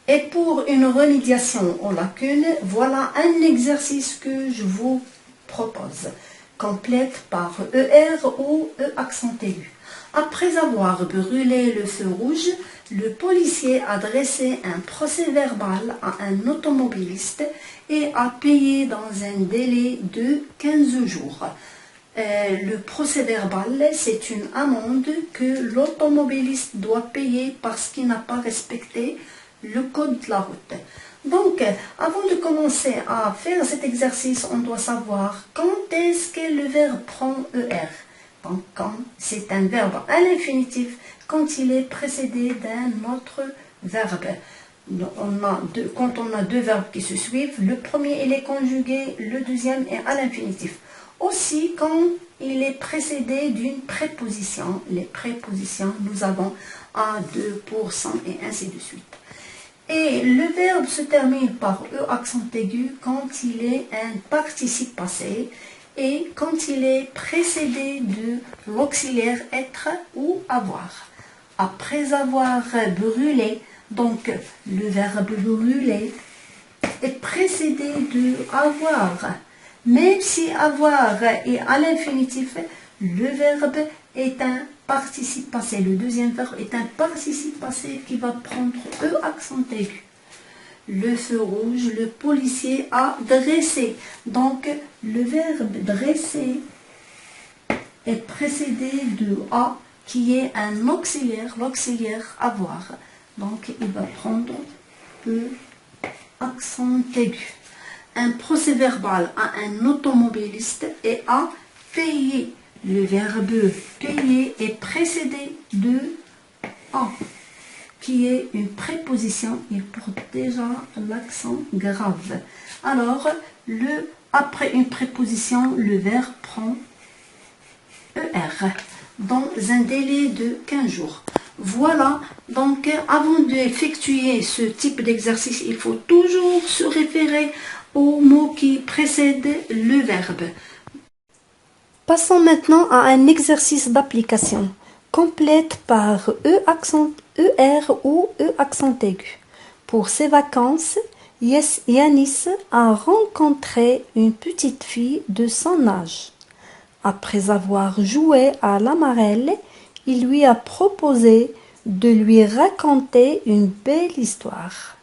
Et pour une remédiation aux lacunes, voilà un exercice que je vous propose. Complète par ER ou E accent aigu. Après avoir brûlé le feu rouge, le policier a dressé un procès-verbal à un automobiliste et a payé dans un délai de 15 jours. Le procès-verbal, c'est une amende que l'automobiliste doit payer parce qu'il n'a pas respecté le code de la route. Donc, avant de commencer à faire cet exercice, on doit savoir quand est-ce que le verbe prend ER. Donc, quand c'est un verbe à l'infinitif, quand il est précédé d'un autre verbe. Quand on a deux verbes qui se suivent, le premier il est conjugué, le deuxième est à l'infinitif. Aussi, quand il est précédé d'une préposition, les prépositions, nous avons à, de, pour, sans et ainsi de suite. Et le verbe se termine par E accent aigu quand il est un participe passé et quand il est précédé de l'auxiliaire être ou avoir. Après avoir brûlé, donc le verbe brûler est précédé de avoir. Même si avoir est à l'infinitif, le verbe est un participe passé. Le deuxième verbe est un participe passé qui va prendre E accent aigu. Le feu rouge, le policier a dressé. Donc, le verbe dresser est précédé de A qui est un auxiliaire, l'auxiliaire avoir. Donc, il va prendre E accent aigu. Un procès-verbal à un automobiliste est à payer. Le verbe payer est précédé de A, qui est une préposition, il porte déjà l'accent grave. Alors, après une préposition, le verbe prend ER dans un délai de 15 jours. Voilà, donc avant d'effectuer ce type d'exercice, il faut toujours se référer au mot qui précède le verbe. Passons maintenant à un exercice d'application. Complète par E accent ER ou E accent aigu. Pour ses vacances, Yanis a rencontré une petite fille de son âge. Après avoir joué à la marelle, il lui a proposé de lui raconter une belle histoire.